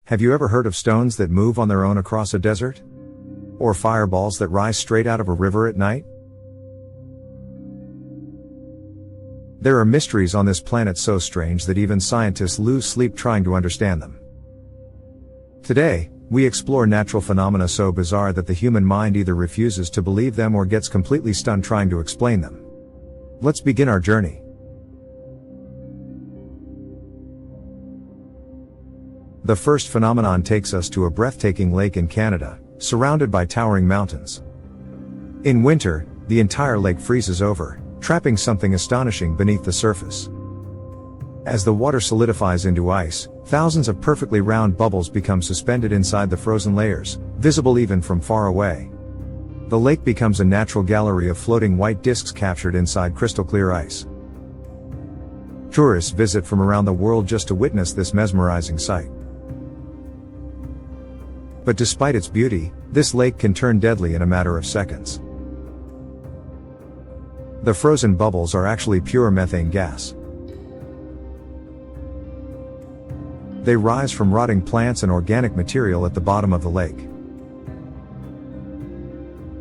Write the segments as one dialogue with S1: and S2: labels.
S1: Have you ever heard of stones that move on their own across a desert? Or fireballs that rise straight out of a river at night? There are mysteries on this planet so strange that even scientists lose sleep trying to understand them. Today, we explore natural phenomena so bizarre that the human mind either refuses to believe them or gets completely stunned trying to explain them. Let's begin our journey. The first phenomenon takes us to a breathtaking lake in Canada, surrounded by towering mountains. In winter, the entire lake freezes over, trapping something astonishing beneath the surface. As the water solidifies into ice, thousands of perfectly round bubbles become suspended inside the frozen layers, visible even from far away. The lake becomes a natural gallery of floating white discs captured inside crystal clear ice. Tourists visit from around the world just to witness this mesmerizing sight. But despite its beauty, this lake can turn deadly in a matter of seconds. The frozen bubbles are actually pure methane gas. They rise from rotting plants and organic material at the bottom of the lake.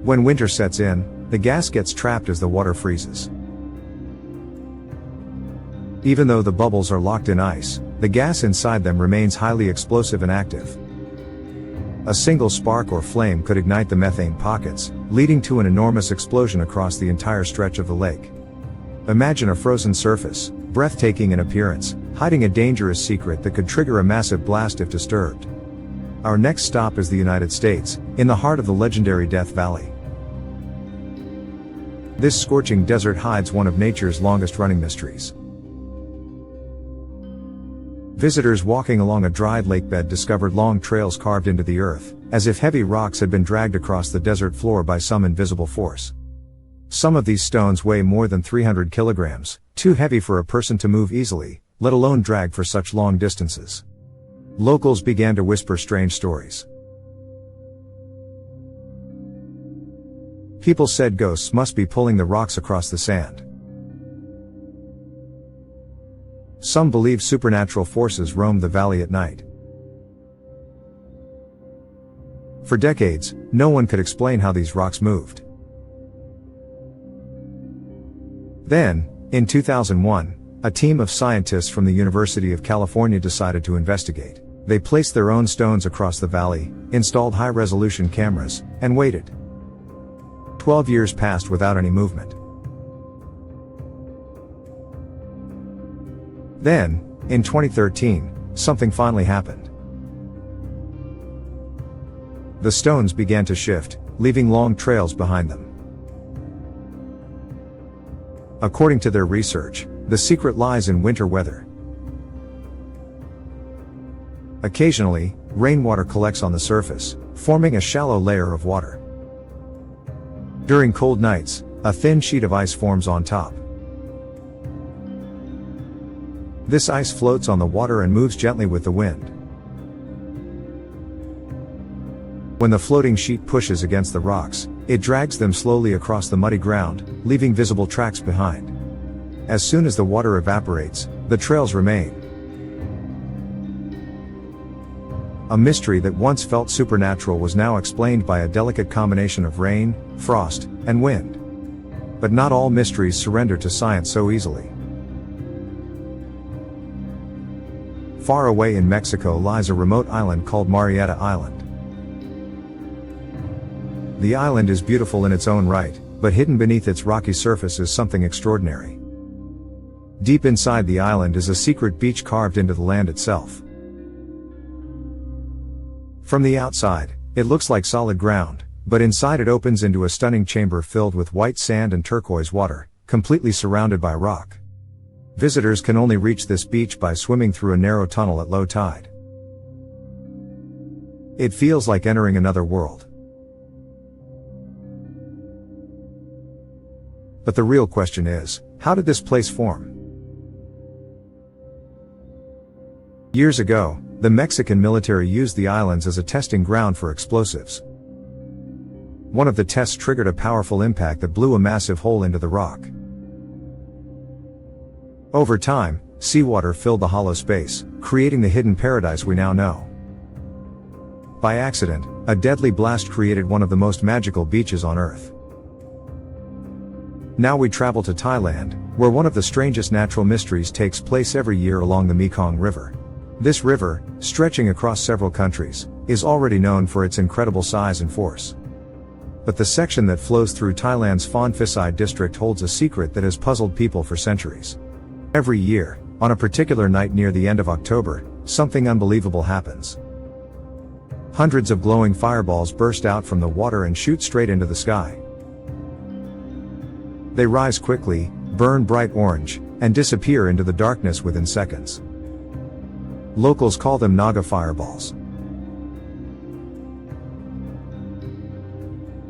S1: When winter sets in, the gas gets trapped as the water freezes. Even though the bubbles are locked in ice, the gas inside them remains highly explosive and active. A single spark or flame could ignite the methane pockets, leading to an enormous explosion across the entire stretch of the lake. Imagine a frozen surface, breathtaking in appearance, hiding a dangerous secret that could trigger a massive blast if disturbed. Our next stop is the United States, in the heart of the legendary Death Valley. This scorching desert hides one of nature's longest-running mysteries. Visitors walking along a dried lakebed discovered long trails carved into the earth, as if heavy rocks had been dragged across the desert floor by some invisible force. Some of these stones weigh more than 300 kilograms, too heavy for a person to move easily, let alone drag for such long distances. Locals began to whisper strange stories. People said ghosts must be pulling the rocks across the sand. Some believe supernatural forces roamed the valley at night. For decades, no one could explain how these rocks moved. Then, in 2001, a team of scientists from the University of California decided to investigate. They placed their own stones across the valley, installed high-resolution cameras, and waited. 12 years passed without any movement. Then, in 2013, something finally happened. The stones began to shift, leaving long trails behind them. According to their research, the secret lies in winter weather. Occasionally, rainwater collects on the surface, forming a shallow layer of water. During cold nights, a thin sheet of ice forms on top. This ice floats on the water and moves gently with the wind. When the floating sheet pushes against the rocks, it drags them slowly across the muddy ground, leaving visible tracks behind. As soon as the water evaporates, the trails remain. A mystery that once felt supernatural was now explained by a delicate combination of rain, frost, and wind. But not all mysteries surrender to science so easily. Far away in Mexico lies a remote island called Marietta Island. The island is beautiful in its own right, but hidden beneath its rocky surface is something extraordinary. Deep inside the island is a secret beach carved into the land itself. From the outside, it looks like solid ground, but inside it opens into a stunning chamber filled with white sand and turquoise water, completely surrounded by rock. Visitors can only reach this beach by swimming through a narrow tunnel at low tide. It feels like entering another world. But the real question is, how did this place form? Years ago, the Mexican military used the islands as a testing ground for explosives. One of the tests triggered a powerful impact that blew a massive hole into the rock. Over time, seawater filled the hollow space, creating the hidden paradise we now know. By accident, a deadly blast created one of the most magical beaches on Earth. Now we travel to Thailand, where one of the strangest natural mysteries takes place every year along the Mekong River. This river, stretching across several countries, is already known for its incredible size and force. But the section that flows through Thailand's Phon Phisai district holds a secret that has puzzled people for centuries. Every year, on a particular night near the end of October, something unbelievable happens. Hundreds of glowing fireballs burst out from the water and shoot straight into the sky. They rise quickly, burn bright orange, and disappear into the darkness within seconds. Locals call them Naga fireballs.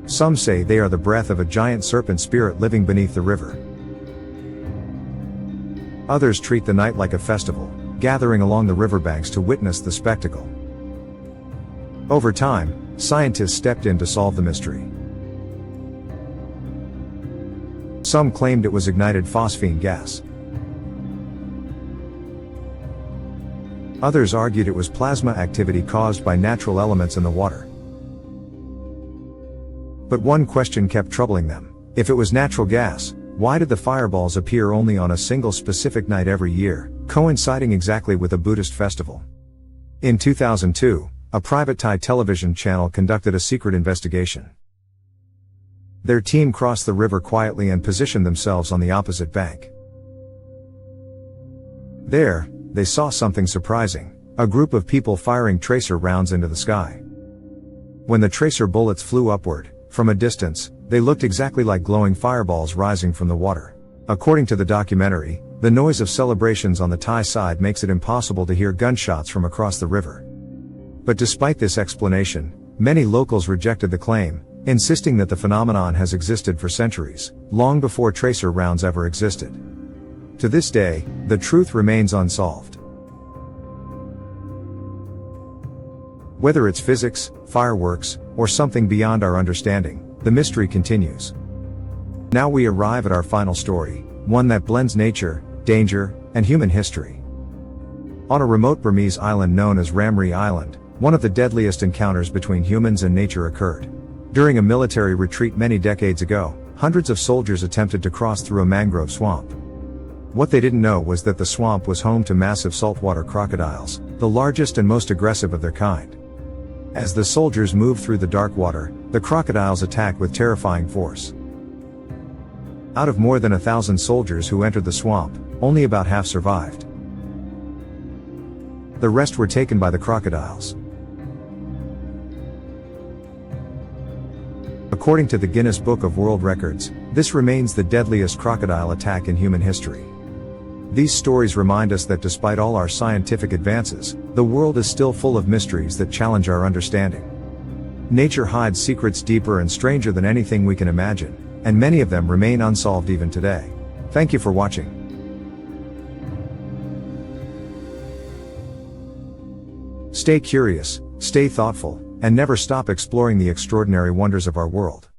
S1: Some say they are the breath of a giant serpent spirit living beneath the river. Others treat the night like a festival, gathering along the riverbanks to witness the spectacle. Over time, scientists stepped in to solve the mystery. Some claimed it was ignited phosphine gas. Others argued it was plasma activity caused by natural elements in the water. But one question kept troubling them. If it was natural gas, why did the fireballs appear only on a single specific night every year, coinciding exactly with a Buddhist festival? In 2002, a private Thai television channel conducted a secret investigation. Their team crossed the river quietly and positioned themselves on the opposite bank. There, they saw something surprising: a group of people firing tracer rounds into the sky. When the tracer bullets flew upward, from a distance, they looked exactly like glowing fireballs rising from the water. According to the documentary, the noise of celebrations on the Thai side makes it impossible to hear gunshots from across the river. But despite this explanation, many locals rejected the claim, insisting that the phenomenon has existed for centuries, long before tracer rounds ever existed. To this day, the truth remains unsolved. Whether it's physics, fireworks, or something beyond our understanding, the mystery continues. Now we arrive at our final story, one that blends nature, danger, and human history. On a remote Burmese island known as Ramri Island, one of the deadliest encounters between humans and nature occurred. During a military retreat many decades ago, hundreds of soldiers attempted to cross through a mangrove swamp. What they didn't know was that the swamp was home to massive saltwater crocodiles, the largest and most aggressive of their kind. As the soldiers moved through the dark water, the crocodiles attacked with terrifying force. Out of more than 1,000 soldiers who entered the swamp, only about half survived. The rest were taken by the crocodiles. According to the Guinness Book of World Records, this remains the deadliest crocodile attack in human history. These stories remind us that despite all our scientific advances, the world is still full of mysteries that challenge our understanding. Nature hides secrets deeper and stranger than anything we can imagine, and many of them remain unsolved even today. Thank you for watching. Stay curious, stay thoughtful, and never stop exploring the extraordinary wonders of our world.